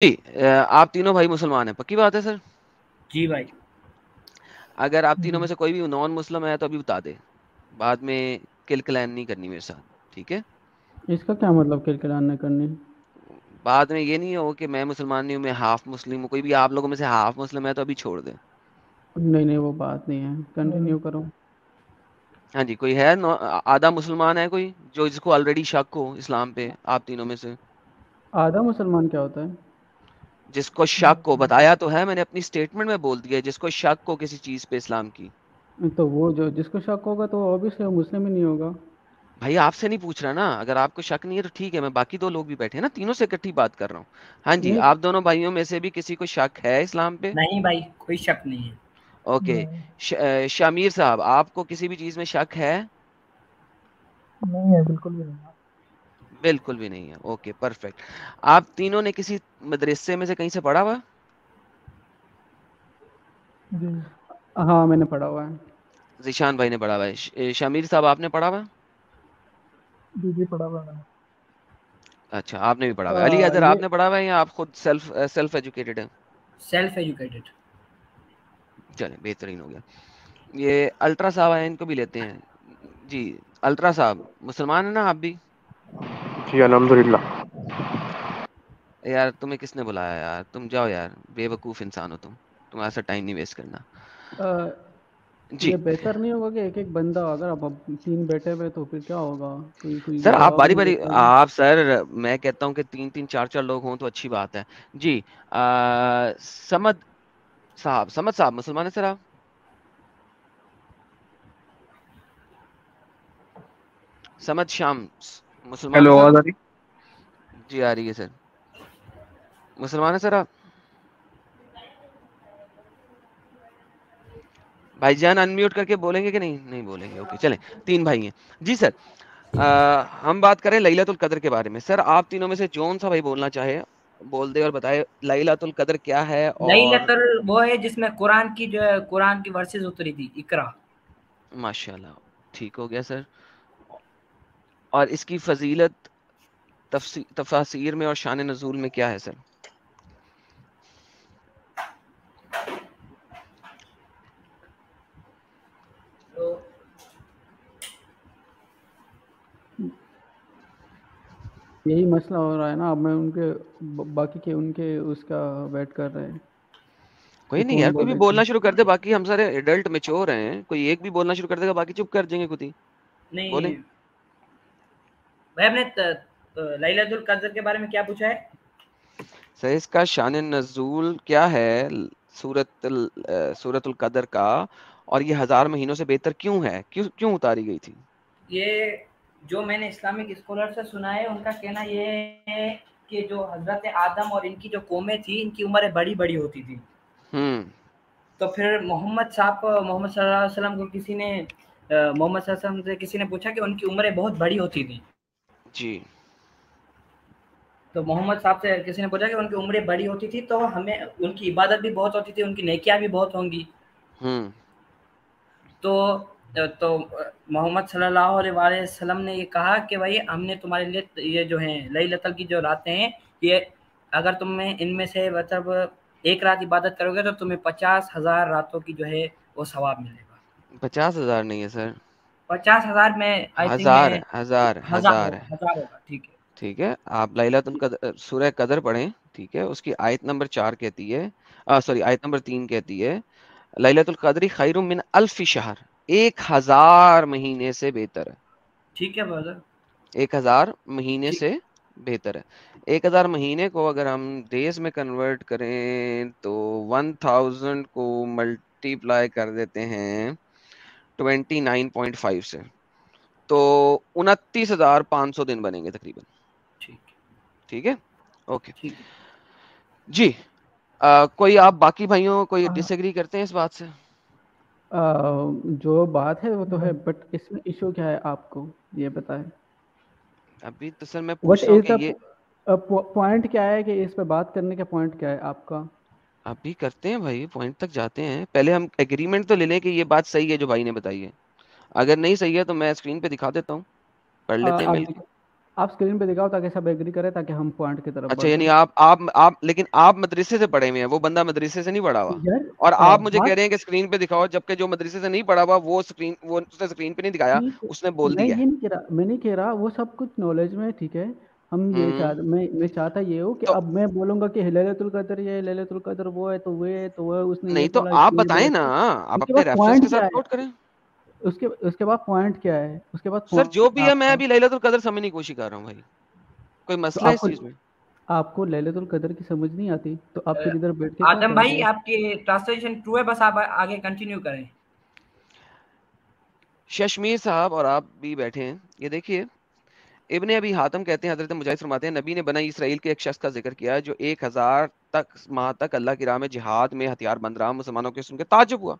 جی آپ تینوں بھائی مسلمان ہیں، پکی بات ہے سر؟ جی بھائی. اگر آپ تینوں میں سے کوئی بھی نان مسلم ہے تو ابھی بتا دے، بعد میں کل کلین نہیں کرنی میرے ساتھ، ٹھیک ہے؟ اس کا کیا مطلب کلکلان نہیں کرنی؟ بعد میں یہ نہیں ہو کہ میں مسلمان نہیں ہوں، میں ہاف مسلم ہوں، کوئی بھی آپ لوگوں میں سے ہاف مسلم ہے تو ابھی چھوڑ دیں. نہیں وہ بات نہیں ہے، کنٹینیو کرو. ہاں جی، کوئی ہے آدھا مسلمان ہے کوئی جو جس کو آلریڈی شک ہو اسلام پہ آپ تینوں میں سے؟ آدھا مسلمان کیا ہوتا ہے؟ جس کو شک کو بتایا تو ہے میں نے، اپنی سٹیٹمنٹ میں بول دیا، جس کو شک کو کسی چیز پہ اسلام کی. تو وہ جو جس کو شک ہوگا تو اوبیسلی وہ مسلم ہی نہیں ہوگا. بھائی آپ سے نہیں پوچھ رہا نا، اگر آپ کو شک نہیں ہے تو ٹھیک ہے، میں باقی دو لوگ بھی بیٹھے ہیں نا، تینوں سے اکٹھی بات کر رہا ہوں. ہاں جی، نہیں آپ دونوں بھائیوں میں سے بھی کسی کو شک ہے اسلام پہ؟ نہیں بھائی، کوئی شک نہیں ہے. اوکے. شامیر صاحب، آپ کو کسی بھی چیز میں شک ہے؟ نہیں ہے، بالکل بھی نہیں. بالکل بھی نہیں ہے. Okay perfect. آپ تینوں نے کسی مدرسے میں سے کہیں سے پڑھا ہوا؟ جی ہاں میں نے پڑھا ہوا ہے. ذیشان بھائی نے پڑھا ہوا ہے. شامیر صاحب آپ نے پڑھا ہوا؟ جی پڑھا ہوا ہے. اچھا آپ نے بھی پڑھا ہوا ہے. علی حیدر آپ یہ نے پڑھا ہوا ہے یا آپ خود سیلف ایجوکیٹڈ ہیں؟ Self educated. چلیں بہترین ہو گیا. یہ الٹرا صاحب ہیں، ان کو بھی لیتے ہیں. جی الٹرا صاحب مسلمان ہیں نا آپ بھی؟ جی الحمدللہ. یار تمہیں کس نے بلایا یار، تم جاؤ یار، بے وقوف انسان ہو تم، تمہارا سا ٹائم نہیں ویسٹ کرنا. جی یہ بہتر نہیں ہوگا کہ ایک ایک بندہ، اگر آپ 3 بیٹھے ہوئے تو پھر کیا ہوگا؟ کوئی سر آپ جواب ہی باری نہیں باری، دیتا. آپ سر میں کہتا ہوں کہ 3 4 لوگ ہوں تو اچھی بات ہے. جی سمد صاحب مسلمان ہے سر آپ؟ سمد شام مسلمان ہے ہیلو، سر؟ آواز آ رہی؟ جی آ رہی ہے سر. مسلمان ہے سر آپ؟ بھائی جان انمیوٹ کر کے بولیں گے کہ نہیں بولیں گے؟ اوکے چلیں. 3 بھائی ہیں. جی سر ہم بات کریں لیلۃ القدر کے بارے میں. سر آپ تینوں میں سے جون سا بھائی بولنا چاہے بول دے اور بتائے لیلۃ القدر کیا ہے. اور لیلۃ وہ ہے جس میں قرآن کی جو ہے قرآن کی ورسز اتری تھی، اقرا. ماشاء اللہ ٹھیک ہو گیا سر. اور اس کی فضیلت تفاسیر میں اور شان نزول میں کیا ہے سر؟ یہی مسئلہ ہو رہا ہے نا، اب میں ان کے باقی کے ان کے اس کا ویٹ کر رہے ہیں کوئی کہ نہیں کون یار، کوئی بھی بولے گا. بولنا شروع کر دے، باقی ہم سارے ایڈلٹ میچور ہیں، کوئی ایک بھی بولنا شروع کر دے گا باقی چپ کر جائیں گے خود ہی. بولیں. نہیں بھائی، ہم نے لیلۃ القدر کے بارے میں کیا پوچھا ہے؟ سر اس کا شان نزول کیا ہے سورت القدر کا، اور یہ 1000 مہینوں سے بہتر کیوں ہے، کیوں اتاری گئی تھی؟ یہ جو میں نے اسلامک اسکالر سے سنا ہے، ان کا کہنا یہ ہے کہ جو حضرت آدم اور ان کی جو قومیں تھی، ان کی عمریں بڑی بڑی ہوتی تھی. تو پھر محمد صلی اللہ علیہ وسلم کو کسی نے محمد صلی اللہ علیہ وسلم سے کسی نے پوچھا کہ ان کی عمریں بہت بڑی ہوتی تھی. جی تو محمد صاحب سے کسی نے پوچھا کہ ان کی عمریں بڑی ہوتی تھی تو ہمیں ان کی عبادت بھی بہت ہوتی تھی، ان کی نیکیاں بھی بہت ہوں گی. تو محمد صلی اللہ علیہ وسلم نے یہ کہا کہ بھائی ہم نے تمہارے لیے یہ جو ہیں لیلۃ القدر کی جو راتیں ہیں، یہ اگر تم ان میں سے مطلب ایک رات عبادت کرو گے تو تمہیں 50,000 راتوں کی جو ہے وہ ثواب ملے گا. 50,000 نہیں ہے سر، 50,000 میں آئی تھنک ہزار میں ہزار ہزار ہزار ہوگا، ہے. 1000 ہوگا. ٹھیک ہے. ٹھیک ہے، آپ لیلۃ القدر سورہ قدر پڑھیں، ٹھیک ہے، اس کی آیت نمبر 4 کہتی ہے، آیت نمبر 3 کہتی ہے لیلۃ القدر خیر من الف شہر، 1000 مہینے سے بہتر ہے. ٹھیک ہے برادر. 1000 مہینے سے بہتر ہے. 1000 مہینے کو اگر ہم ڈیز میں کنورٹ کریں تو 1000 کو ملٹیپلائی کر دیتے ہیں 29.5 سے، تو 29,500 دن بنیں گے تقریباً. ٹھیک ہے اوکے. جی کوئی آپ باقی بھائیوں کوئی ڈس ایگری کرتے ہیں اس بات سے؟ جو بات ہے وہ تو ہے، بٹ اس میں ایشو کیا ہے آپ کو یہ بتائیں. ابھی تو سر میں وٹ پوچھ رہا ہوں از کہ دا یہ پوائنٹ کیا ہے کہ اس پہ بات کرنے کا پوائنٹ کیا ہے آپ کا؟ ابھی کرتے ہیں بھائی، پوائنٹ تک جاتے ہیں، پہلے ہم ایگریمنٹ تو لے لیں کہ یہ بات صحیح ہے جو بھائی نے بتائی ہے. اگر نہیں صحیح ہے تو میں اسکرین پہ دکھا دیتا ہوں، پڑھ لیتے ہیں مل کے. آپ اسکرین پہ دکھاؤ تاکہ سب ایگری کرے تاکہ ہم پوائنٹ کی طرف اچھا بڑھیں. یعنی آپ لیکن آپ مدرسے سے پڑھے ہوئے ہیں, وہ بندہ مدرسے سے نہیں پڑھا ہوا, یار اور آپ مجھے کہہ بات رہے ہیں کہ اسکرین پہ دکھاؤ, جبکہ جو مدرسے سے نہیں پڑھا ہوا وہ اس نے اسکرین پہ نہیں دکھایا, اس نے بول میں دیا. یہ نہیں کہہ رہا, میں نہیں کہہ رہا, وہ سب کچھ نالج میں ٹھیک ہے. ہم یہ میں چاہتا یہ ہوں کہ تو اب میں بولوں گا کہ لیلۃ القدر یہ لیلۃ القدر وہ ہے تو وہ ہے تو وہ اس نے یہ نہیں تو بولا آپ یہ بتائیں نا, بولا. آپ اس کے اپنے بعد ریفرنس کے پوائنٹ کیا ساتھ ہے, کوٹ کریں. اس کے بعد پوائنٹ کیا ہے, اس کے بعد سر جو بھی ہے آپ میں کا ابھی لیلۃ القدر سمجھنے کی کوشش کر رہا ہوں بھائی, کوئی تو مسئلہ ہے اس چیز میں؟ آپ کو لیلۃ القدر کی سمجھ نہیں آتی تو آپ پھر ادھر بیٹھ کے کیا آدم کرتے بھائی ہو؟ آپ کی ٹرانسلیشن ٹرو ہے, بس آپ آگے کنٹینیو کریں. ششمیر صاحب اور آپ بھی بیٹھے ہیں, یہ دیکھیے ابن ابی حاتم کہتے ہیں, حضرت مجاہد فرماتے ہیں نبی نے بنی اسرائیل کے ایک شخص کا ذکر کیا جو 1000 ماہ تک اللہ کی راہ میں جہاد میں ہتھیار بند رہا. مسلمانوں کے سن کے تعجب ہوا.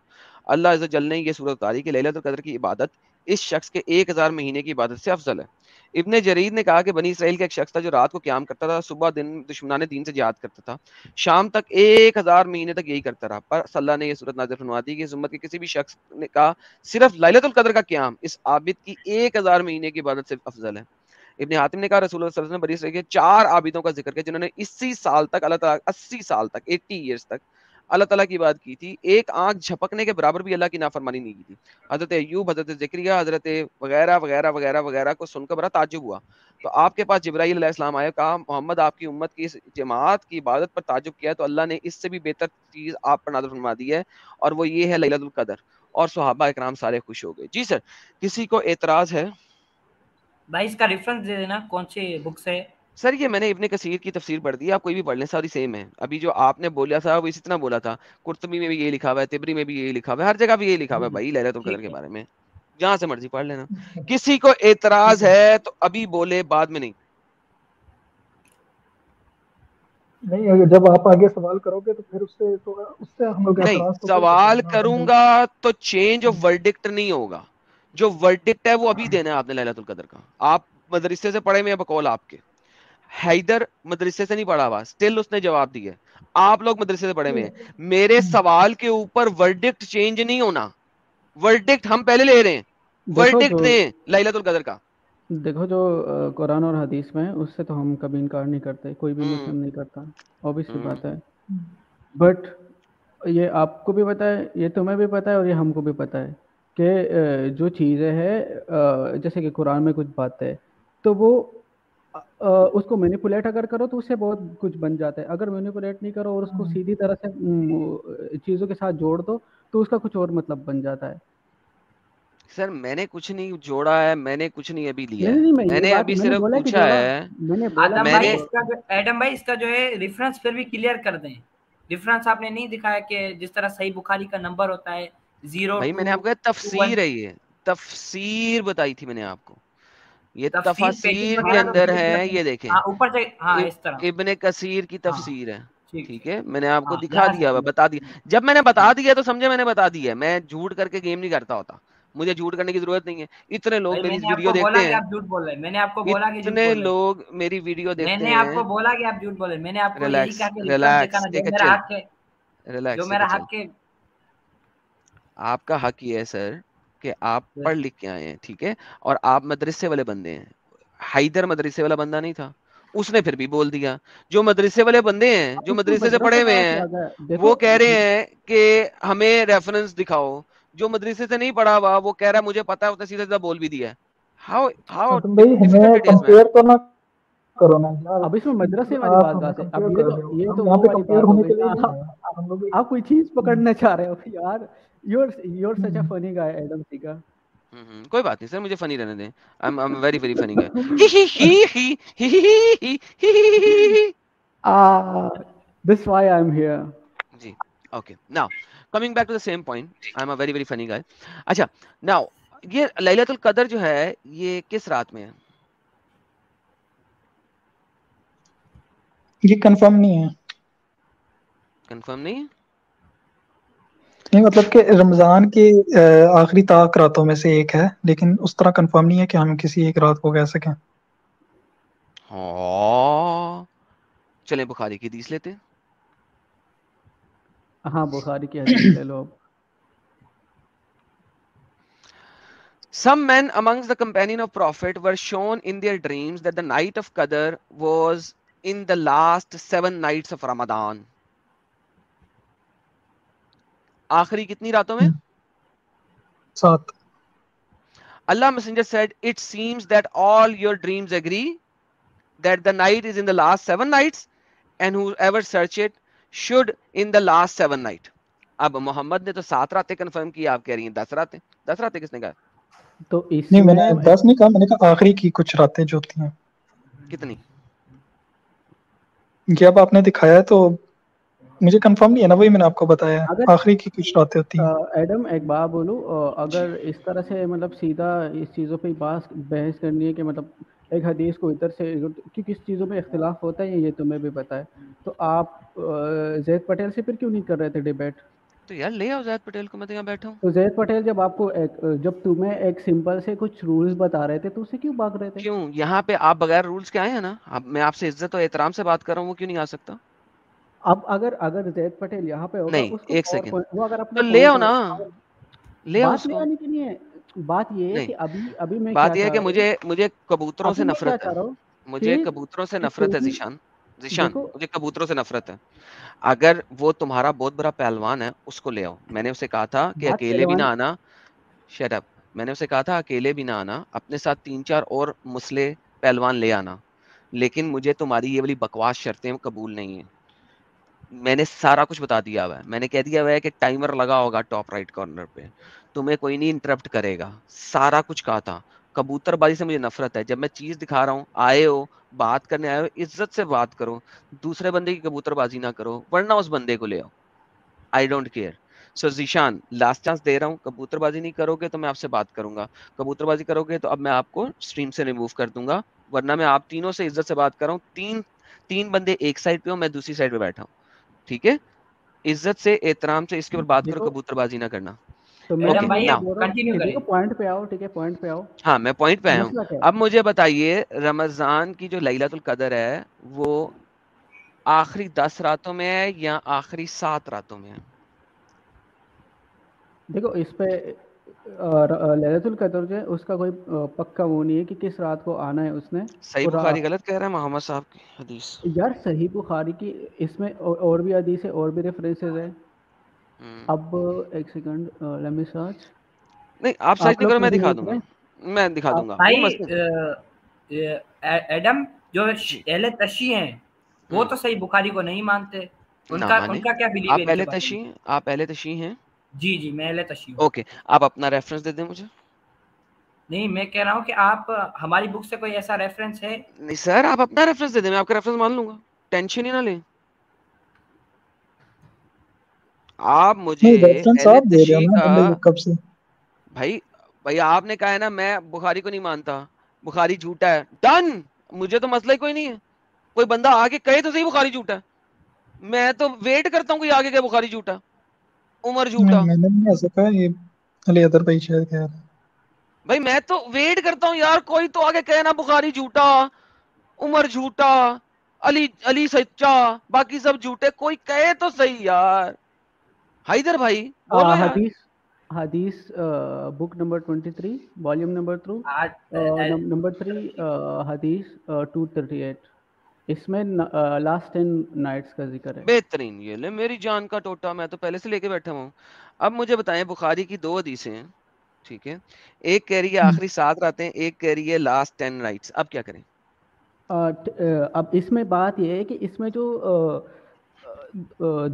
اللہ عز و جل نے یہ صورت اتاری کہ لیلۃ القدر کی عبادت اس شخص کے 1000 مہینے کی عبادت سے افضل ہے. ابن جریر نے کہا کہ بنی اسرائیل کا ایک شخص تھا جو رات کو قیام کرتا تھا, صبح دن دشمنان دین سے جہاد کرتا تھا, شام تک 1000 مہینے تک یہی کرتا رہا. پر اللہ نے یہ صورت نازل فرما دی کہ اس امت کے کسی بھی شخص نے کہا صرف لیلۃ القدر کا قیام اس عابد کی 1000 مہینے کی عبادت سے افضل ہے. ابن حاتم نے کہا رسول اللہ صلی اللہ علیہ وسلم نے بنی اسرائیل کے 4 عابدوں کا ذکر کیا جنہوں نے 80 سال تک اللہ تعالیٰ 80 سال تک 80 ایئرز تک اللہ تعالیٰ کی بات کی تھی, ایک آنکھ جھپکنے کے برابر بھی اللہ کی نافرمانی نہیں کی تھی. حضرت ایوب, حضرت زکریا, حضرت وغیرہ وغیرہ وغیرہ وغیرہ کو سن کر بڑا تعجب ہوا. تو آپ کے پاس جبرائیل علیہ السلام آئے, کہا محمد آپ کی امت کی اس جماعت کی عبادت پر تعجب کیا تو اللہ نے اس سے بھی بہتر چیز آپ پر نازل فرما دی ہے, اور وہ یہ ہے لیلۃ القدر. اور صحابہ اکرام سارے خوش ہو گئے. جی سر, کسی کو اعتراض ہے؟ بھائی اس کا ریفرنس دے دینا کون سی بک سے. سر یہ میں نے ابن کثیر کی تفسیر پڑھ دی, آپ کوئی بھی پڑھ لیں, ساری سیم ہے. ابھی جو آپ نے بولا تھا وہ اسی طرح بولا تھا, قرطبی میں بھی یہی لکھا ہوا ہے, تبری میں بھی یہی لکھا ہوا ہے, ہر جگہ بھی یہی لکھا ہوا ہے بھائی لیلۃ القدر کے بارے میں, جہاں سے مرضی پڑھ لینا. کسی کو اعتراض ہے تو ابھی بولے, بعد میں نہیں. نہیں جب آپ آگے سوال کرو گے تو پھر اس سے ہم لوگ نہیں, اعتراض تو کر سکیں سوال گے نا آدم کروں بھائی. گا تو چینج آف ورڈکٹ نہیں ہوگا. جو ورڈکٹ ہے وہ ابھی دینا ہے آپ نے لیلۃ القدر کا. آپ مدرسے سے پڑھے ہوئے بقول آپ کے, حیدر مدرسے سے نہیں پڑھا ہوا, اسٹل اس نے جواب دیا. آپ لوگ مدرسے سے پڑھے ہوئے ہیں, میرے سوال کے اوپر ورڈکٹ چینج نہیں ہونا. ورڈکٹ ہم پہلے لے رہے ہیں, ورڈکٹ دیں لیلۃ القدر کا. دیکھو جو قرآن اور حدیث میں اس سے تو ہم کبھی انکار نہیں کرتے, کوئی بھی مسلم نہیں کرتا, obvious سی بات ہے. بٹ یہ آپ کو بھی پتہ ہے, یہ تمہیں بھی پتہ ہے, اور یہ ہم کو بھی پتہ ہے کہ جو چیزیں ہیں جیسے کہ قرآن میں کچھ بات ہے تو وہ اس کو مینیپولیٹ اگر کرو تو اس سے بہت کچھ بن جاتا ہے. اگر مینیپولیٹ نہیں کرو اور اس کو سیدھی طرح سے چیزوں کے ساتھ جوڑ دو تو اس کا کچھ اور مطلب بن جاتا ہے. سر میں نے کچھ نہیں جوڑا ہے, میں نے کچھ نہیں ابھی لیا نہیں ہے, نہیں میں یہ نے بات ابھی میں نے صرف بولا کہ پوچھا جوڑا, ہے. میں نے بولا آدم کہ میں بھائی نے اس کا جو ایڈم بھائی اس کا جو ہے ریفرنس پھر بھی کلیئر کر دیں. ریفرنس آپ نے نہیں دکھایا کہ جس طرح صحیح بخاری کا نمبر ہوتا ہے 0 بھائی, میں نے آپ کو تفسیر ہے, یہ تفسیر بتائی تھی میں نے آپ کو, یہ تفسیر پیجز تفاسیر کے وغیرہ اندر تو ہے, یہ دیکھیں ہاں اوپر سے, ہاں اس طرح, ابن کثیر کی ہاں تفسیر ہے. ٹھیک ٹھیک ہے, میں نے آپ کو ہاں دکھا یہاں سے دیا, بتا دیا. جب میں نے بتا دیا تو سمجھے میں نے بتا دیا, میں جھوٹ کر کے گیم نہیں کرتا ہوتا, مجھے جھوٹ کرنے کی ضرورت نہیں ہے. اتنے لوگ بھائی میری میں نے آپ ویڈیو کو بولا دیکھتے کہ ہیں, آپ جھوٹ بول رہے ہیں, میں نے آپ کو بولا کہ جھوٹ اتنے بول رہے ہیں, لوگ میری ویڈیو میں دیکھتے نے آپ کو ہیں. بولا کہ آپ جھوٹ بول رہے ہیں, میں نے آپ کو یہی ریلیکس کہا کہ ریفرنس ریلیکس, دکھانا جو ٹیک اے میرا چل, حق ہے, جو ریلیکس ٹیک اے میرا چل. حق ہے. آپ کا حق یہ ہے سر کہ آپ پڑھ لکھ کے آئے ہیں, ٹھیک ہے, اور آپ مدرسے والے بندے ہیں. حیدر مدرسے والا بندہ نہیں تھا, اس نے پھر بھی بول دیا. جو مدرسے والے بندے ہیں, اب جو اس میں مدرسے سے پڑھے مدرسے ہوئے والا ہیں, کیا ہے وہ دیکھو. کہہ رہے ہیں کہ ہمیں ریفرنس دکھاؤ. جو مدرسے سے نہیں پڑھا ہوا وہ کہہ رہا ہے مجھے پتا ہے, اس نے سیدھا سیدھا بول بھی دیا. ہاؤ آدم بھائی ڈیفیکلٹ ہمیں اٹ از مین. کمپیئر تو نہ کرو نا یار, اب اس میں مدرسے والی آپ بات ہمیں ہے. اب کمپیئر کر رہے ہو, یہ ہم تو یہاں وہ پہ والی کمپیئر بات ہو ہونے گئی کے لیے نا, نہیں آئے ہیں ہم لوگ. آپ کوئی چیز پکڑنا چاہ رہے ہو یار. یور سچ اے فنی گائے ایڈم سیگا. کوئی بات نہیں سر, مجھے فنی رہنے دیں. I'm very very funny guy. That's why I'm here. جی okay, now coming back to the same point, I am a very very funny guy. اچھا ناؤ یہ لیلۃ القدر جو ہے یہ کس رات میں ہے؟ یہ کنفرم نہیں ہے. کنفرم نہیں ہے, نہیں مطلب کہ رمضان کی آخری طاق راتوں میں سے ایک ہے, لیکن اس طرح کنفرم نہیں ہے کہ ہم کسی ایک رات کو کہہ سکیں. ہاں چلیں بخاری کی حدیث لیتے ہیں. ہاں بخاری کی حدیث لے لو. Some men amongst the companion of Prophet were shown in their dreams that the night of Qadr was in the last 7 nights of Ramadan. آخری کتنی راتوں میں؟ 7. Allah Messenger said, it seems that all your dreams agree that the night is in the last 7 nights and whoever search it should in the last 7 night. اب محمد نے تو 7 راتیں confirm کی, آپ کہہ رہی ہیں 10 راتیں. 10 راتیں کس نے کہا؟ تو اس نہیں, میں نے 10 نہیں کہا, میں نے کہا آخری کی کچھ راتیں جو ہوتی ہیں. کتنی؟ یہ اب آپ نے دکھایا ہے تو مجھے کنفرم نہیں ہے نا, وہی میں نے آپ کو بتایا ہے, آخری کی کچھ راتیں ہوتی ہیں. ایڈم ایک بات بولوں, اگر اس طرح سے مطلب سیدھا اس چیزوں پہ بحث کرنی ہے کہ مطلب ایک حدیث کو ادھر سے, کیونکہ اس چیزوں میں اختلاف ہوتا ہے, یہ تمہیں بھی پتہ ہے, تو آپ زید پٹیل سے پھر کیوں نہیں کر رہے تھے ڈیبیٹ؟ تو یار لے آؤ زید پٹیل کو, میں تو یہاں بیٹھا ہوں. تو زید پٹیل جب آپ کو جب تمہیں ایک سمپل سے کچھ رولز بتا رہے تھے تو اسے کیوں بھاگ رہے تھے؟ کیوں یہاں پہ آپ بغیر رولز کے آئے ہیں نا, اب میں آپ سے عزت اور احترام سے بات کر رہا ہوں, وہ کیوں نہیں آ سکتا؟ اب اگر زید پٹیل یہاں پہ ہوگا, نہیں, اس کو ایک اور سیکنڈ, وہ اگر اپنا تو لے آؤ پوائنٹ, نا, لے آؤ بات اس لے کو. آنے کی نہیں ہے, بات یہ ہے نہیں, کہ ابھی میں بات کیا یہ ہے چاہ کہ رہا ہوں, مجھے کبوتروں سے ابھی میں کیا نفرت ہے, چاہ رہا ہوں مجھے کہ کبوتروں سے نفرت ہے. ذیشان دیکھو مجھے کبوتروں سے نفرت ہے. اگر وہ تمہارا بہت بڑا پہلوان ہے, اس کو لے آؤ. میں نے اسے کہا تھا کہ بات اکیلے بھی نہ آنا. Shut up. میں نے اسے کہا تھا اکیلے بھی نہ آنا, اپنے ساتھ 3-4 اور مسلے پہلوان لے آنا, لیکن مجھے تمہاری یہ والی بکواس شرطیں قبول نہیں ہیں. میں نے سارا کچھ بتا دیا ہوا ہے, میں نے کہہ دیا ہوا ہے کہ ٹائمر لگا ہوگا ٹاپ رائٹ کارنر پہ, تمہیں کوئی نہیں انٹرپٹ کرے گا, سارا کچھ کہا تھا. کبوتر بازی سے مجھے نفرت ہے. جب میں چیز دکھا رہا ہوں, آئے ہو بات کرنے آئے ہو, عزت سے بات کرو, دوسرے بندے کی کبوتر بازی نہ کرو, ورنہ اس بندے کو لے آؤ. I don't care. So Zeeshan last chance دے رہا ہوں, کبوتر بازی نہیں کرو گے تو میں آپ سے بات کروں گا, کبوتر بازی کرو گے تو اب میں آپ کو اسٹریم سے ریموو کر دوں گا, ورنہ میں آپ تینوں سے عزت سے بات کر رہا ہوں. تین بندے ایک سائڈ پہ ہوں, میں دوسری سائڈ پہ بیٹھا ہوں, ٹھیک ہے؟ عزت سے احترام سے اس کے اوپر بات کرو, کبوتر بازی نہ کرنا. تو میں اوکے بھائی ناؤ, کنٹینیو کریں. دیکھو پوائنٹ پہ آؤ, ٹھیک ہے, پوائنٹ پہ آؤ. ہاں میں پوائنٹ پہ آیا ہوں. مسئلہ کیا اب مجھے بتائیے, رمضان کی جو لیلۃ القدر ہے وہ آخری 10 راتوں میں ہے یا آخری 7 راتوں میں ہے؟ دیکھو اس پہ لیلۃ القدر جو ہے اس کا کوئی پکا وہ نہیں ہے کہ کس رات کو آنا ہے اس نے. صحیح بخاری غلط کہہ رہا ہے محمد صاحب کی حدیث. یار صحیح بخاری کی اس میں اور بھی حدیث ہے, اور بھی ریفرنسز ہیں. اب ایک سیکنڈ, لیٹ می سرچ. نہیں آپ سرچ نہیں کرو, میں دکھا دوں گا, میں دکھا دوں گا. وہ بھائی مسئلہ ایڈم جو اہل تشیع ہیں وہ تو صحیح بخاری کو نہیں مانتے, ان کا کیا بلیو ہے ان کے بارے میں؟ آپ اہل تشیع ہیں؟ جی میں اہل تشیع ہوں. اوکے, آپ اپنا ریفرنس دے دیں مجھے. نہیں میں کہہ رہا ہوں کہ آپ ہماری بک سے کوئی ایسا ریفرنس ہے؟ نہیں سر, آپ اپنا ریفرنس دے دیں, میں آپ کا ریفرنس مان لوں گا, ٹینشن ہی نہ لیں. آپ مجھے ریفرنس اہل آپ دے رہے ہو تشیع نا کا, پہلے کب سے. بھائی آپ نے کہا ہے نا میں بخاری کو نہیں مانتا, بخاری جھوٹا ہے, ڈن, مجھے تو مسئلہ ہی کوئی نہیں ہے. کوئی بندہ آگے کہے تو صحیح بخاری جھوٹا ہے, میں تو ویٹ کرتا ہوں کوئی آگے کہ بخاری جھوٹا, عمر جھوٹا. میں نے نہیں ایسا کہا, یہ علی ادر بھائی شاید کہہ رہا ہے. بھائی میں تو ویٹ کرتا ہوں یار, کوئی تو آگے کہے نا بخاری جھوٹا, عمر جھوٹا, علی سچا, باقی سب جھوٹے, کوئی کہے تو صحیح یار. حیدر بھائی بولو یار. حدیث بک نمبر 23 والیوم نمبر 3 حدیث 238, اس میں لاسٹ 10 نائٹس کا ذکر ہے. بہترین, یہ لے میری جان کا ٹوٹا, میں تو پہلے سے لے کے بیٹھا ہوں. اب مجھے بتائیں, بخاری کی 2 حدیثیں ہیں, ٹھیک ہے, ایک کہہ رہی ہے آخری 7 راتیں, ایک کہہ رہی ہے لاسٹ 10 نائٹس. اب کیا کریں؟ اب اس میں بات یہ ہے کہ اس میں جو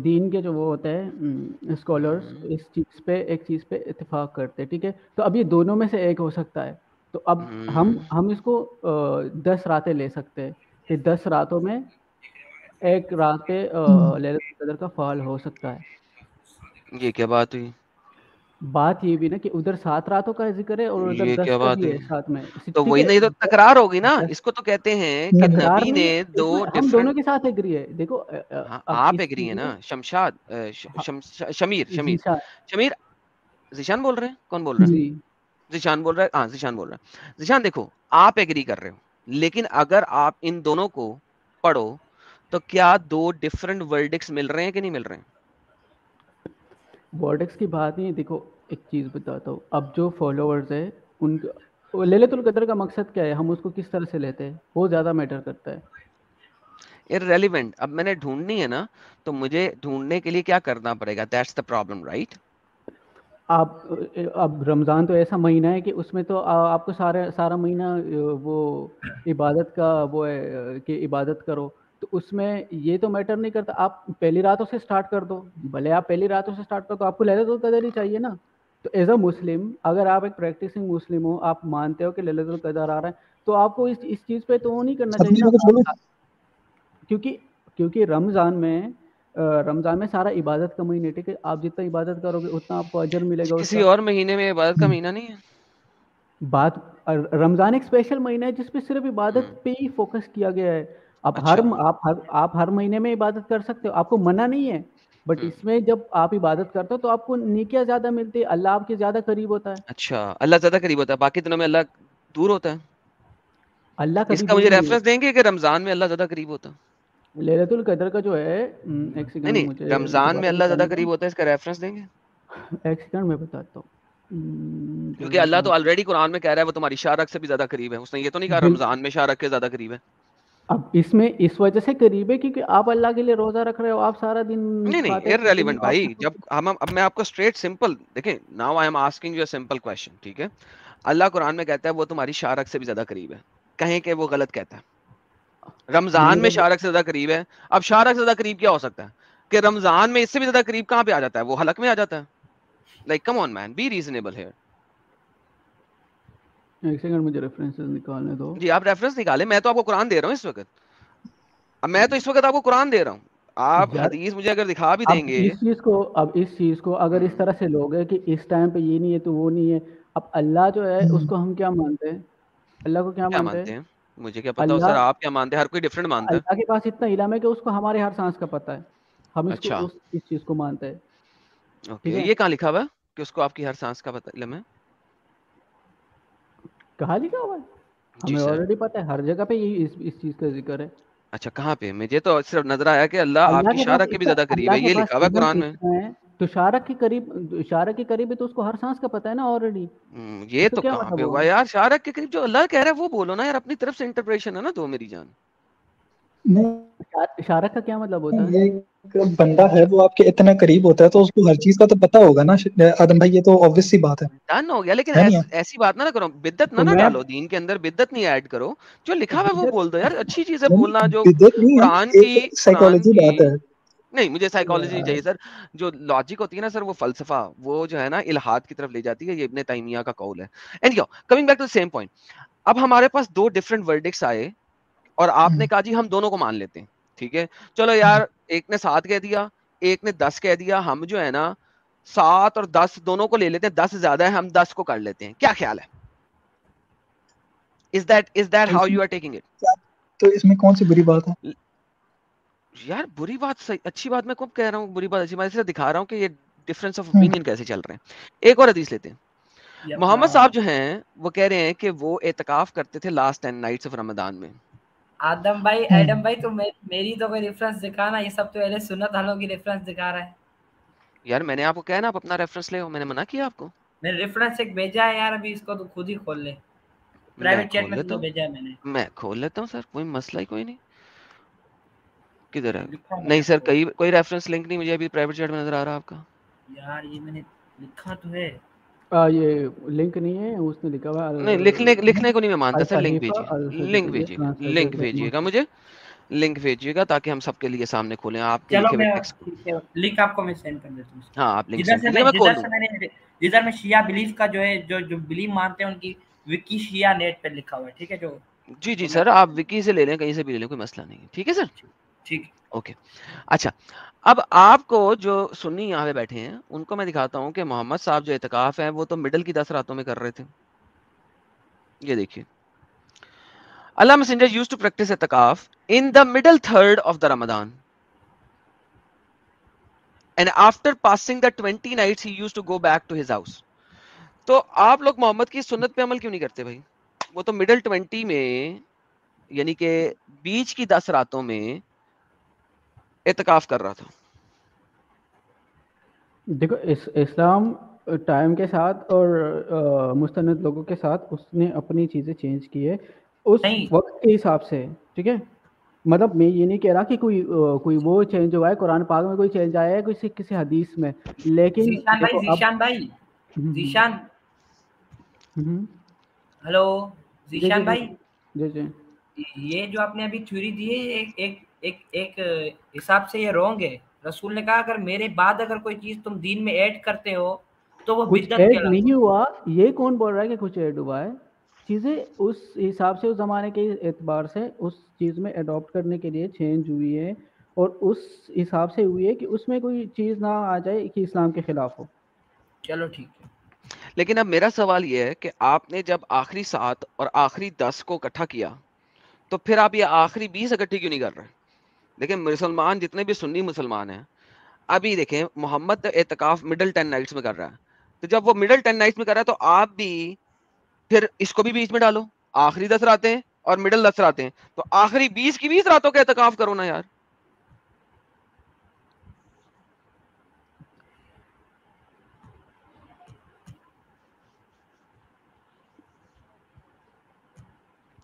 دین کے جو وہ ہوتے ہیں اسکالرس, اس چیز پہ ایک چیز پہ اتفاق کرتے, ٹھیک ہے, تو اب یہ دونوں میں سے ایک ہو سکتا ہے. تو اب ہم اس کو 10 راتیں لے سکتے ہیں کہ 10 راتوں میں ایک رات پہ لیلۃ القدر کا فال ہو سکتا ہے. یہ کیا بات ہوئی؟ بات یہ بھی نا کہ ادھر 7 راتوں کا ذکر ہے اور ادھر یہ 10 کیا کا بات بھی ہے ہوئی؟ ساتھ میں, تو ٹھیک وہی ہے. نہیں تو تکرار ہوگی نا, اس کو تو کہتے ہیں کہ تکرار نبی نہیں نے ہے, 2 ہم دونوں ڈفرنٹ. کے ساتھ ایگری ہے. دیکھو ہاں اب آپ اس ایگری ہیں چیز نا, میں شمیر ذیشان بول رہے ہیں, کون بول رہا ہے؟ جی ذیشان بول رہا ہے, ہاں ذیشان بول رہا ہے. ذیشان دیکھو, آپ ایگری کر رہے ہو, لیکن اگر آپ ان دونوں کو پڑھو تو کیا 2 ڈفرنٹ ورڈکس مل رہے ہیں کہ نہیں مل رہے ہیں؟ ورڈکس کی بات نہیں. دیکھو ایک چیز بتاتا ہوں, اب جو فالوورز ہے ان لیلۃ القدر کا مقصد کیا ہے, ہم اس کو کس طرح سے لیتے ہیں, وہ زیادہ میٹر کرتا ہے. irrelevant. اب میں نے ڈھونڈنی ہے نا, تو مجھے ڈھونڈنے کے لیے کیا کرنا پڑے گا, that's the problem, right? آپ اب رمضان تو ایسا مہینہ ہے کہ اس میں تو آپ کو سارا مہینہ وہ عبادت کا وہ ہے کہ عبادت کرو, تو اس میں یہ تو میٹر نہیں کرتا. آپ پہلی راتوں سے سٹارٹ کر دو, بھلے آپ پہلی راتوں سے سٹارٹ کرو, تو آپ کو لیلۃ القدر ہی چاہیے نا. تو ایز اے مسلم, اگر آپ ایک پریکٹسنگ مسلم ہو, آپ مانتے ہو کہ لیلۃ القدر آ رہا ہے, تو آپ کو اس چیز پہ تو وہ نہیں کرنا چاہیے نا, کیونکہ رمضان میں سارا عبادت کا مہینے, ٹھیک ہے, آپ جتنا عبادت کرو گے اتنا آپ کو اجر ملے گا اس کسی کا. اور مہینے میں عبادت کا مہینہ نہیں ہے. بات رمضان ایک اسپیشل مہینہ ہے جس پہ صرف عبادت پہ ہی فوکس کیا گیا ہے. اب آپ ہر مہینے میں عبادت کر سکتے ہو, آپ کو منع نہیں ہے, بٹ اس میں جب آپ عبادت کرتے ہو تو آپ کو نیکیاں زیادہ ملتی ہے, اللہ آپ کے زیادہ قریب ہوتا ہے. اچھا, اللہ زیادہ قریب ہوتا ہے, باقی دنوں میں اللہ دور ہوتا ہے. اللہ اس کبھی کا دور مجھے نہیں ہے. ریفرنس دیں گے کہ رمضان میں اللہ زیادہ قریب ہوتا ہے؟ لیلۃ القدر کا جو ہے, ایک سیکنڈ نہیں مجھے رمضان میں دوبارہ اللہ زیادہ نکالنے قریب دو, ہوتا ہے, اس کا ریفرنس دیں گے؟ ایک سیکنڈ میں بتاتا ہوں. کیونکہ اللہ تو آلریڈی قرآن میں کہہ رہا ہے وہ تمہاری شارک سے بھی زیادہ قریب ہے, اس نے یہ تو نہیں کہا رمضان میں شارک کے زیادہ قریب ہے. اب اس میں اس وجہ سے قریب ہے کیونکہ آپ اللہ کے لیے روزہ رکھ رہے ہو, آپ سارا دن نہیں کھاتے پیتے نہیں irrelevant ہو, آپ بھائی. جب اب میں آپ کو اسٹریٹ سمپل دیکھیں, now I am asking you a simple question, ٹھیک ہے. اللہ قرآن میں کہتا ہے وہ تمہاری شارک سے بھی زیادہ قریب ہے, کہیں کہ وہ غلط کہتا ہے. رمضان میں شارک سے زیادہ قریب ہے. اب شارک سے زیادہ قریب کیا ہو سکتا ہے کہ رمضان میں اس سے بھی زیادہ قریب کہاں پہ آ جاتا ہے, وہ حلق میں آ جاتا ہے. Like come on man, be reasonable here. ایک سیکنڈ مجھے ریفرنسز نکالنے دو. جی آپ ریفرنس نکالیں, میں تو آپ کو قرآن دے رہا ہوں اس وقت. اب میں تو اس وقت آپ کو قرآن دے رہا ہوں, آپ یار حدیث مجھے اگر دکھا بھی اب دیں گے. اس چیز کو اگر اس طرح سے لوگ ہیں کہ اس ٹائم پہ یہ نہیں ہے تو وہ نہیں ہے, اب اللہ جو ہے اس کو ہم کیا مانتے ہیں, اللہ کو کیا مانتے ہیں, مجھے کیا پتا سر, آپ کیا مانتے ہیں, ہر کوئی ڈفرینٹ مانتا ہے. اللہ کے پاس اتنا علم ہے کہ اس کو ہمارے ہر سانس کا پتہ ہے, ہم اس کو اس چیز کو مانتے ہیں. اوکے, یہ کہاں لکھا ہوا ہے کہ اس کو آپ کی ہر سانس کا پتہ علم ہے؟ کہاں لکھا ہوا ہے, ہمیں آلریڈی پتہ ہے, ہر جگہ پہ یہی اس چیز کا ذکر ہے. اچھا کہاں پہ, مجھے تو صرف نظر آیا کہ اللہ آپ کی شارک کے بھی زیادہ قریب ہے, یہ لکھا ہوا ہے قرآن میں. تو شارک کے قریب ہے تو اس کو ہر سانس کا پتہ ہے نا آلریڈی. یہ تو کہاں پہ ہوگا یار, شارک کے قریب جو اللہ کہہ رہا ہے وہ بولو نا یار, اپنی طرف سے انٹرپریشن ہے نا دو میری جان. شارک کا کیا مطلب ہوتا ہے؟ ایک بندہ ہے وہ آپ کے اتنا قریب ہوتا ہے تو اس کو ہر چیز کا تو پتا ہوگا نا آدم بھائی, یہ تو obvious سی بات ہے. ڈن ہو گیا, لیکن ایسی بات نہ کرو, بدت نہ ڈالو دین کے اندر, بدت نہیں ایڈ کرو. جو لکھا ہوا ہے وہ بول دو یار, اچھی چیز ہے بولنا. جو بدعت نہیں ہے, قرآن ایک سائیکالوجی بات ہے. نہیں مجھے سائیکالوجی نہیں چاہیے سر, جو لاجک ہوتی ہے نا سر, وہ فلسفہ, وہ جو ہے نا الہاد کی طرف لے جاتی ہے, یہ ابن تیمیہ کا قول ہے. Any how coming back to same point, اب ہمارے پاس دو ڈفرنٹ ورڈکٹس آئے اور آپ نے کہا جی ہم دونوں کو مان لیتے ہیں, ٹھیک ہے. چلو یار, ایک نے 7 کہہ دیا, ایک نے 10 کہہ دیا, ہم جو ہے نا 7 اور 10 دونوں کو لے لیتے ہیں, 10 زیادہ ہے, ہم 10 کو کر لیتے ہیں. کیا خیال ہے, is that how you are taking it? تو اس میں کون سی بری بات ہے یار بری بات صحیح, اچھی بات میں کب کہہ رہا ہوں بری بات اچھی بات, سے دکھا رہا ہوں کہ یہ ڈفرنس آف اوپینین کیسے چل رہے ہیں. ایک اور حدیث لیتے ہیں. محمد صاحب جو ہیں وہ کہہ رہے ہیں کہ وہ اعتکاف کرتے تھے لاسٹ 10 نائٹس آف رمضان میں. ایڈم بھائی تو میری تو کوئی ریفرنس دکھانا, یہ سب تو اہل سنت والوں کی ریفرنس دکھا رہا ہے. یار میں نے آپ کو کہا نا آپ اپنا ریفرنس لے, میں نے منع کیا آپ کو. میں نے ریفرنس ایک بھیجا ہے یار, ابھی اس کو تو خود ہی کھول لے, پرائیویٹ چیٹ میں تو بھیجا ہے میں نے. میں کھول لیتا ہوں سر, کوئی مسئلہ ہی کوئی نہیں. کدھر ہے؟ نہیں سر, کوئی ریفرنس لنک نہیں مجھے ابھی پرائیویٹ چیٹ میں نظر آ رہا آپ کا. یار یہ میں نے لکھا تو ہے, یہ لنک نہیں ہے, اس نے لکھا ہوا نہیں, لکھنے کو نہیں میں مانتا سر. لنک بھیجیے گا مجھے, لنک بھیجیے گا تاکہ ہم سب کے لیے سامنے کھولیں. آپ کے لکھے ہوئے ٹیکسٹ, لنک آپ کو میں سینڈ کر دیتا ہوں. ہاں آپ لنک سینڈ کیجیے, میں کھول دوں. جدھر میں شیعہ بلیف کا جو ہے, جو بلیف مانتے ہیں ان کی وکی شیعہ نیٹ پہ لکھا ہوا ہے, ٹھیک ہے. جو جی سر, آپ وکی سے لے لیں, کہیں سے بھی لے لیں, کوئی مسئلہ نہیں ہے, ٹھیک ہے سر. ٹھیک, اوکے. اچھا, اب آپ کو جو سنی یہاں پہ بیٹھے ہیں ان کو میں دکھاتا ہوں کہ محمد صاحب جو اعتکاف ہے وہ تو مڈل کی 10 راتوں میں کر رہے تھے. یہ دیکھیے, Allah Messenger used to practice اعتکاف in the middle third of the Ramadan. And after passing the 20 nights he used to go back to his house. تو آپ لوگ محمد کی سنت پہ عمل کیوں نہیں کرتے بھائی؟ وہ تو middle 20 میں یعنی کہ بیچ کی 10 راتوں میں اعتکاف کر رہا تھا. دیکھو اسلام ٹائم کے ساتھ اور مستند لوگوں کے ساتھ اس نے اپنی چیزیں چینج کی ہے اس وقت کے حساب سے. ٹھیک ہے, مطلب میں یہ نہیں کہہ رہا کہ کوئی وہ چینج ہوا ہے, قرآن پاک میں کوئی چینج آیا ہے کسی حدیث میں, لیکن ذیشان ہلو ذیشان بھائی, جی جی, یہ جو آپ نے ابھی تھیوری دی ہے ایک حساب سے یہ رونگ ہے. رسول نے کہا اگر میرے بعد اگر کوئی چیز تم دین میں ایڈ کرتے ہو تو وہ کچھ ایڈ نہیں ہوا. یہ کون بول رہا ہے کہ کچھ ایڈ ہوا ہے؟ چیزیں اس حساب سے اس زمانے کے اعتبار سے اس چیز میں اڈاپٹ کرنے کے لیے چینج ہوئی ہے, اور اس حساب سے ہوئی ہے کہ اس میں کوئی چیز نہ آ جائے کہ اسلام کے خلاف ہو. چلو ٹھیک ہے. لیکن اب میرا سوال یہ ہے کہ آپ نے جب آخری 7 اور آخری 10 کو اکٹھا کیا تو پھر آپ یہ آخری 20 اکٹھی کیوں نہیں کر رہے؟ لیکن مسلمان جتنے بھی سنی مسلمان ہیں, ابھی دیکھیں محمد اعتکاف مڈل 10 نائٹس میں کر رہا ہے, تو جب وہ مڈل 10 نائٹس میں کر رہا ہے تو آپ بھی پھر اس کو بھی بیچ میں ڈالو. آخری 10 راتیں اور مڈل 10 راتیں, تو آخری 20 کی 20 راتوں کا اعتکاف کرو نا یار.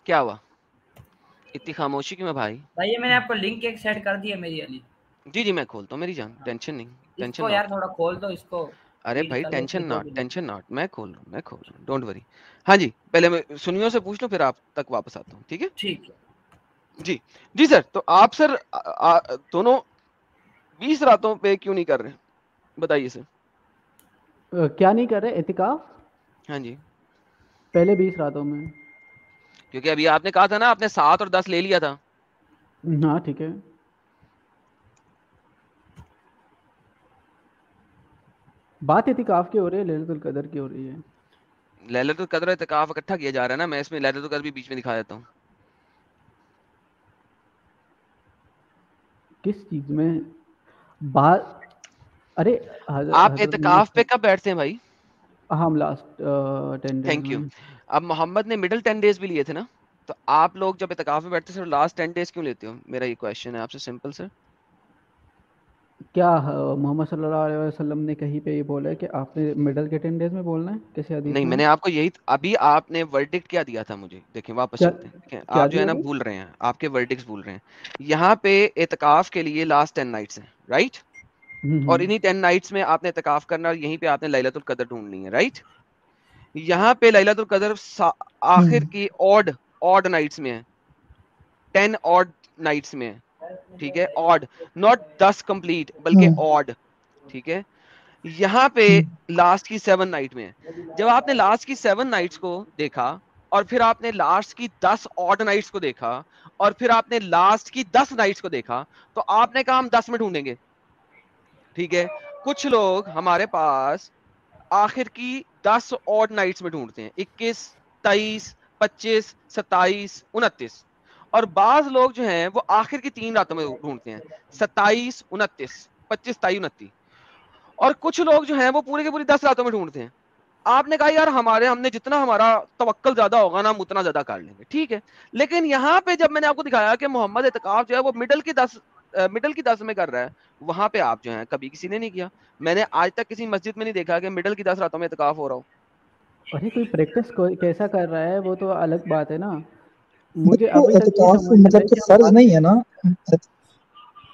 کیا ہوا اتنی خاموشی کیوں ہے بھائی؟ بھائی میں نے آپ کو لنک ایک سیٹ کر دیا میری علی. جی میں کھولتا ہوں میری جان, ٹینشن نہیں, ٹینشن یار تھوڑا کھول دو اس کو. ارے بھائی ٹینشن ناٹ, میں کھول رہا ہوں, ڈونٹ وری. ہاں جی, پہلے میں سنیوں سے پوچھ لوں پھر آپ تک واپس آتا ہوں. ٹھیک ہے ٹھیک ہے. جی سر, تو آپ سر دونوں 20 راتوں پہ کیوں نہیں کر رہے, بتائیے سر. کیا نہیں کر رہے اعتکاف؟ ہاں جی, پہلے 20 راتوں میں, کیونکہ ابھی آپ نے کہا تھا نا آپ نے 7 اور 10 لے لیا تھا. ہاں ٹھیک ہے. بات اعتکاف کی ہو رہی ہے, لیلۃ القدر کی ہو رہی ہے. لیلۃ القدر اعتکاف اکٹھا کیا جا رہا ہے نا, میں اس میں لیلۃ القدر بھی بیچ میں دکھا دیتا ہوں. کس چیز میں بات؟ ارے آپ اعتکاف پہ کب بیٹھتے ہیں بھائی؟ ہم لاسٹ 10 ڈیز تھینک یو. اب محمد نے مڈل 10 ڈیز بھی لیے تھے نا, تو آپ لوگ جب اعتکاف میں بیٹھتے ہیں لاسٹ 10 ڈیز کیوں لیتے ہو؟ میرا یہ کویشچن ہے آپ سے, سمپل سر. کیا محمد صلی اللہ علیہ وسلم نے کہیں پہ یہ بولا ہے کہ آپ نے مڈل کے 10 ڈیز میں بولنا ہے؟ کسی حدیث نہیں, میں نے آپ کو یہی ابھی آپ نے ورڈکٹ کیا دیا تھا مجھے, دیکھیں واپس چلتے ہیں. دیکھیں آپ جو ہے نا بھول رہے ہیں, آپ کے ورڈکٹس بھول رہے ہیں. یہاں پہ اعتکاف کے لیے لاسٹ 10 نائٹس ہیں, رائٹ؟ اور انہی 10 نائٹس میں آپ نے اعتکاف کرنا, اور یہیں پہ آپ نے لیلۃ القدر ڈھونڈنی ہے, رائٹ؟ یہاں پہ لیلۃ القدر آخر کی آڈ نائٹس میں ہے, 10 آڈ نائٹس میں ہے. ٹھیک ہے, آڈ, ناٹ 10 کمپلیٹ بلکہ آڈ. ٹھیک ہے, یہاں پہ لاسٹ کی 7 نائٹ میں ہے. جب آپ نے لاسٹ کی 7 نائٹس کو دیکھا, اور پھر آپ نے لاسٹ کی 10 آڈ نائٹس کو دیکھا, اور پھر آپ نے لاسٹ کی 10 نائٹس کو دیکھا, تو آپ نے کہا ہم 10 میں ڈھونڈیں گے. ٹھیک ہے, کچھ لوگ ہمارے پاس آخر کی 10 آڈ نائٹس میں ڈھونڈتے ہیں, 21, 23, 25, 27, 29. اور بعض لوگ جو ہیں وہ آخر کی 3 راتوں میں ڈھونڈتے ہیں, 27, 29, 25, 27, 29. اور کچھ لوگ جو ہیں وہ پورے کے پوری 10 راتوں میں ڈھونڈتے ہیں. آپ نے کہا یار ہم نے جتنا ہمارا توکل زیادہ ہوگا نا ہم اتنا زیادہ کر لیں گے. ٹھیک ہے, لیکن یہاں پہ جب میں نے آپ کو دکھایا کہ محمد اعتکاف جو ہے وہ مڈل کی 10 میں کر رہا ہے, وہاں پہ آپ جو ہیں کبھی کسی نے نہیں کیا. میں نے آج تک کسی مسجد میں نہیں دیکھا کہ مڈل کی 10 راتوں میں اعتکاف ہو رہا ہو. ارے کوئی پریکٹس کیسا کر رہا ہے وہ تو الگ بات ہے نا. مجھے وہ ابھی تک یہ اعتکاف سمجھ مطلب کہ فرض نہیں ہے نا.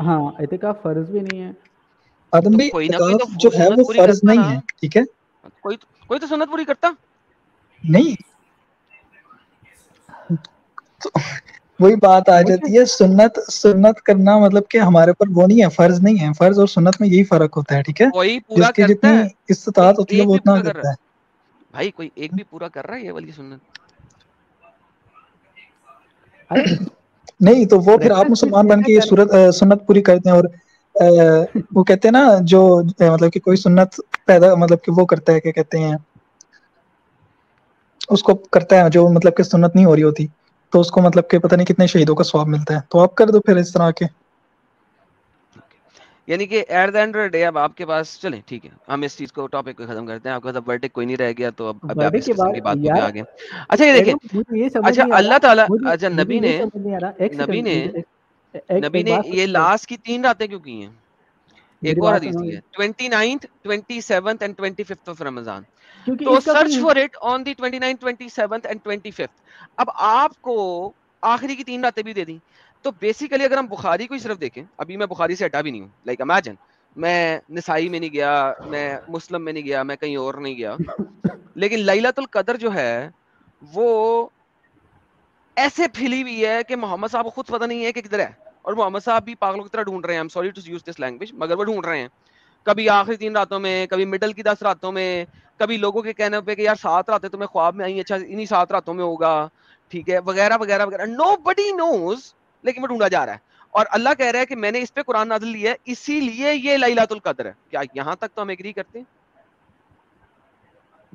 ہاں اعتکاف فرض بھی نہیں ہے. آدم بھی کوئی نہ کوئی اعتکاف تو جو ہے سنت وہ پوری فرض کرتا نہیں نا, ہے. ٹھیک ہے, کوئی تو سنت پوری کرتا نہیں. وہی بات آ جاتی ہے, سنت کرنا مطلب کہ ہمارے پر وہ نہیں ہے, فرض نہیں ہے. فرض اور سنت میں یہی فرق ہوتا ہے. ٹھیک ہے, کوئی پورا جس کی کرتا جتنی ہے, کوئی استطاعت ہوتی ہے ایک وہ بھی اتنا پورا کر رہا کرتا ہے ہے. بھائی, کوئی ایک بھی پورا کر رہا ہے یہ والی سنت؟ ارے نہیں تو وہ پھر آپ مسلمان بن کے یہ سنت پوری کرتے ہیں. اور وہ کہتے ہیں نا جو مطلب کہ کوئی سنت پیدا مطلب کہ وہ کرتا ہے, کیا کہتے ہیں اس کو کرتا ہے جو مطلب کہ سنت نہیں ہو رہی ہوتی, تو اس کو مطلب کہ پتہ نہیں کتنے شہیدوں کا ثواب ملتا ہے. تو آپ کر دو پھر اس طرح کے. یعنی کہ at the end of day اب آپ کے پاس, چلیں ٹھیک ہے ہم اس چیز کو ٹاپک کو ختم کرتے ہیں. آپ کے پاس ورڈکٹ کوئی نہیں رہ گیا, تو اب آپ اس قسم کی باتوں پہ آ گئے. اچھا یہ دیکھیں, مجھے یہ سمجھ اچھا نہیں آ اللہ رہا, تعالیٰ, مجھے اچھا یہ سمجھ نہیں آ رہا. ایک نبی سیکنڈ, نے ایک یہ بات لاسٹ کی 3 راتیں کیوں کی ہیں؟ ایک اور حدیث دی ہے 29th 27th and 25th of Ramadan. کیونکہ تو اس کا search for it on the 29th 27th and 25th. اب آپ کو آخری کی 3 راتیں بھی دے دیں. تو بیسیکلی اگر ہم بخاری کو ہی صرف دیکھیں, ابھی میں بخاری سے ہٹا بھی نہیں ہوں, لائک امیجن میں نسائی میں نہیں گیا, میں مسلم میں نہیں گیا, میں کہیں اور نہیں گیا, لیکن لیلۃ القدر جو ہے وہ ایسے پھیلی ہوئی ہے کہ محمد صاحب کو خود پتہ نہیں ہے کہ کدھر ہے, اور محمد صاحب بھی پاگلوں کی طرح ڈھونڈ رہے ہیں. I'm sorry to use this language, مگر وہ ڈھونڈ رہے ہیں, کبھی آخری 3 راتوں میں, کبھی مڈل کی 10 راتوں میں, کبھی لوگوں کے کہنے پہ کہ یار 7 راتیں تمہیں خواب میں آئی, اچھا انہی 7 راتوں میں ہوگا, ٹھیک ہے, وغیرہ وغیرہ وغیرہ. Nobody knows, لیکن وہ ڈھونڈا جا رہا ہے. اور اللہ کہہ رہا ہے کہ میں نے اس پہ قرآن نازل لیا ہے, اسی لیے یہ لیلۃ القدر ہے. کیا یہاں تک تو ہم ایگری کرتے ہیں؟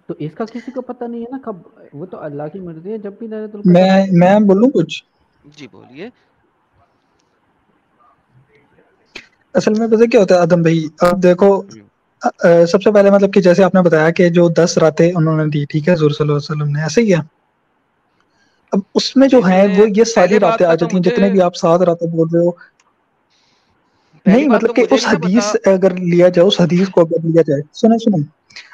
تو اس کا کسی کو پتہ نہیں ہے نا کب, وہ تو اللہ کی مرضی ہے جب بھی لیلۃ القدر. میں بولوں کچھ؟ جی بولیے. اصل میں پتہ کیا ہوتا ہے آدم بھائی, اب دیکھو سب سے پہلے مطلب کہ جیسے آپ نے بتایا کہ جو 10 راتیں انہوں نے دی, ٹھیک ہے, حضور صلی اللہ علیہ وسلم نے, ایسے ہی ہے. اب اس میں جو ہیں وہ یہ ساری راتیں آ جاتی ہیں, جتنے بھی آپ 7 راتیں بول رہے ہو. نہیں مطلب کہ اس حدیث اگر لیا جائے, اس حدیث کو اگر لیا جائے, سنیں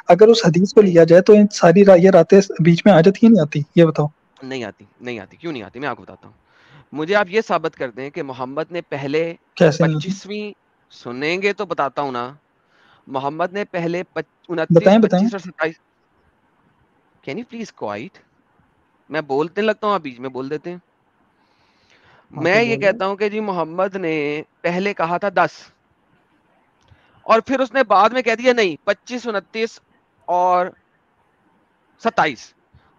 اگر اس حدیث کو لیا جائے تو ان ساری یہ راتیں بیچ میں آ جاتی ہیں, نہیں آتی؟ یہ بتاؤ. نہیں آتی, نہیں آتی. کیوں نہیں آتی, میں آپ کو بتاتا ہوں. مجھے آپ یہ ثابت کر دیں کہ محمد نے پہلے 25ویں, سنیں گے تو بتاتا ہوں نا, محمد نے پہلے 29, 25 اور 27. کین یو پلیز کوائٹ, میں بولتے لگتا ہوں, آپ بیچ میں بول دیتے ہیں. میں یہ کہتا ہوں کہ جی محمد نے پہلے کہا تھا 10, اور پھر اس نے بعد میں کہہ دیا نہیں 25, 29 اور 27.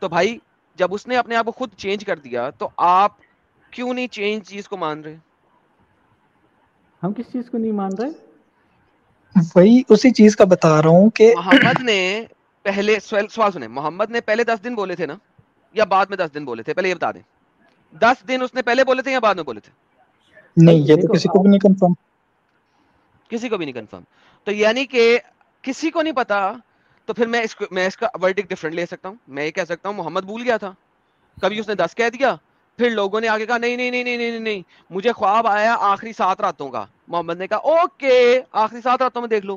تو بھائی جب اس نے اپنے آپ کو خود چینج کر دیا تو آپ کیوں نہیں چینج چیز کو مان رہے؟ ہم کس چیز کو نہیں مان رہے؟ وہی اسی چیز کا بتا رہا ہوں کہ محمد نے پہلے, سوال سنیں, محمد نے پہلے 10 دن بولے تھے نا, یا بعد میں 10 دن بولے تھے؟ پہلے یہ بتا دیں, 10 دن اس نے پہلے بولے تھے یا بعد میں بولے تھے؟ نہیں, یہ تو کسی کو بھی نہیں کنفرم, کسی کو بھی نہیں کنفرم. تو یعنی کہ کسی کو نہیں پتا, تو پھر میں اس کا ورڈکٹ ڈفرنٹ لے سکتا ہوں. میں یہ کہہ سکتا ہوں محمد بھول گیا تھا, کبھی اس نے 10 کہہ دیا, پھر لوگوں نے آگے کہا نہیں نہیں نہیں نہیں نہیں نہیں مجھے خواب آیا آخری 7 راتوں کا. محمد نے کہا اوکے آخری 7 راتوں میں دیکھ لو.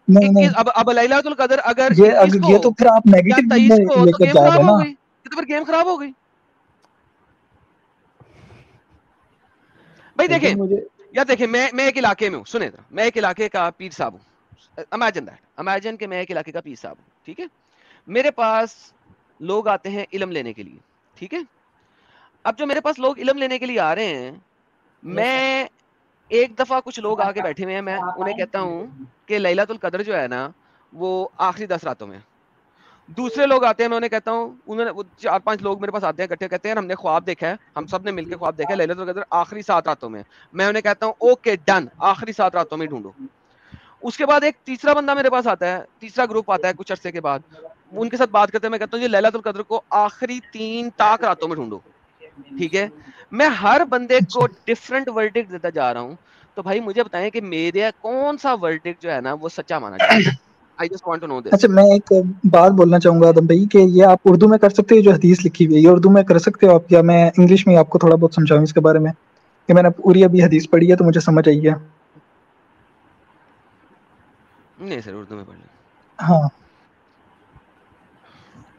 نہیں اب لیلۃ القدر اگر یہ 21 کو یہ تو پھر آپ یا نیگیٹو 23 میں کو, لے تو کر گیم جا رہے خراب ہیں ہو نا. گئی, تو پھر گیم خراب ہو گئی. بھائی دیکھیں یا دیکھیں, میں ایک علاقے میں ہوں, سنیں ذرا, میں ایک علاقے کا پیر صاحب ہوں. امیجن کہ میں ایک علاقے کا پیر صاحب ہوں, ٹھیک ہے. میرے پاس لوگ آتے ہیں علم لینے کے لیے, ٹھیک ہے. اب جو میرے پاس لوگ علم لینے کے لیے آ رہے ہیں, میں ایک دفعہ کچھ لوگ آگے بیٹھے ہوئے ہیں, میں انہیں کہتا ہوں کہ لیلۃ القدر جو ہے نا وہ آخری 10 راتوں میں. دوسرے لوگ آتے ہیں, میں انہیں کہتا ہوں, 4-5 لوگ میرے پاس آتے ہیں اکٹھے, کہتے ہیں ہم نے خواب دیکھا ہے, ہم سب نے مل کے خواب دیکھا ہے لیلۃ القدر آخری 7 راتوں میں. میں انہیں کہتا ہوں اوکے ڈن, آخری 7 راتوں میں ڈھونڈو. اس کے بعد ایک تیسرا بندہ میرے پاس آتا ہے, تیسرا گروپ آتا ہے کچھ عرصے کے بعد, ان کے ساتھ بات کرتے ہیں, میں کہتا ہوں یہ لیلۃ القدر کو آخری 3 تاک راتوں میں ڈھونڈو, ٹھیک ہے. میں ہر بندے کو ڈفرنٹ ورڈکٹ دیتا جا رہا ہوں. تو بھائی مجھے بتائیں کہ میرے کون سا ورڈکٹ جو ہے نا وہ سچا مانا جائے گا. I just want to know this. اچھا میں ایک بات بولنا چاہوں گا آدم بھائی کہ یہ آپ اردو میں کر سکتے ہو, جو حدیث لکھی ہوئی ہے یہ اردو میں کر سکتے ہو آپ, یا میں انگلش میں آپ کو تھوڑا بہت سمجھاؤں اس کے بارے میں, کہ میں نے پوری ابھی حدیث پڑھی ہے تو مجھے سمجھ آئی ہے. نہیں سر اردو میں پڑھ لیں. ہاں,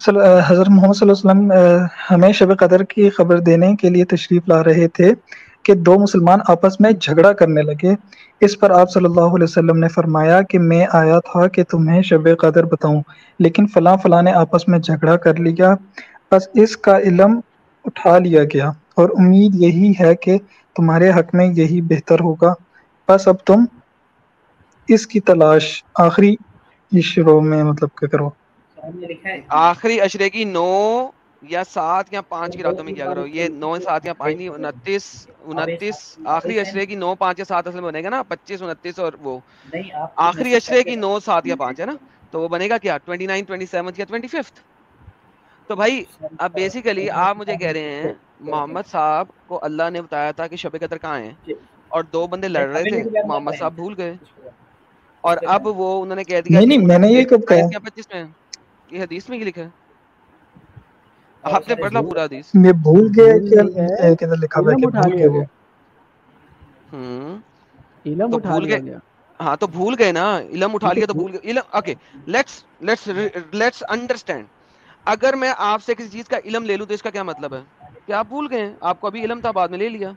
حضرت محمد صلی اللہ علیہ وسلم ہمیں شب قدر کی خبر دینے کے لیے تشریف لا رہے تھے کہ 2 مسلمان آپس میں جھگڑا کرنے لگے. اس پر آپ صلی اللہ علیہ وسلم نے فرمایا کہ میں آیا تھا کہ تمہیں شب قدر بتاؤں, لیکن فلاں فلاں نے آپس میں جھگڑا کر لیا, بس اس کا علم اٹھا لیا گیا, اور امید یہی ہے کہ تمہارے حق میں یہی بہتر ہوگا, بس اب تم اس کی تلاش آخری عشروں میں مطلب کہ کرو. آخری عشرے کی 9 یا 7 یا 5 کی راتوں میں کیا کرو, یہ 9 7 یا 5 نہیں, 29 آخری عشرے کی 9 5 یا 7 اصل میں بنے گا نا 25 29, اور وہ آخری عشرے کی 9 7 یا 5 ہے نا, تو وہ بنے گا کیا 29 27 یا 25. تو بھائی اب بیسیکلی آپ مجھے کہہ رہے ہیں محمد صاحب کو اللہ نے بتایا تھا کہ شب قدر کہاں ہیں, اور 2 بندے لڑ رہے تھے, محمد صاحب بھول گئے, اور اب وہ انہوں نے کہہ دیا نہیں میں نے یہ کب کہا, 25 میں, یہ حدیث میں لکھا ہے, آپ نے پڑھا پورا حدیث. میں بھول گیا کہ کدھر لکھا ہوا ہے کہ بھول گئے وہ. علم تو اٹھا بھول لیا گئے, گیا. ہاں تو بھول گئے نا, علم اٹھا لیا تو بھول گئے علم. اوکے لیٹس انڈرسٹینڈ, اگر میں آپ سے کسی چیز کا علم لے لوں تو اس کا کیا مطلب ہے کہ آپ بھول گئے, آپ کو ابھی علم تھا بعد میں لے لیا.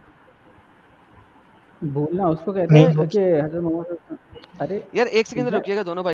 بھولنا اس کو کہتے ہیں کہ حضرت محمد, ارے یار ایک سیکنڈ رکیے گا دونوں بھائی.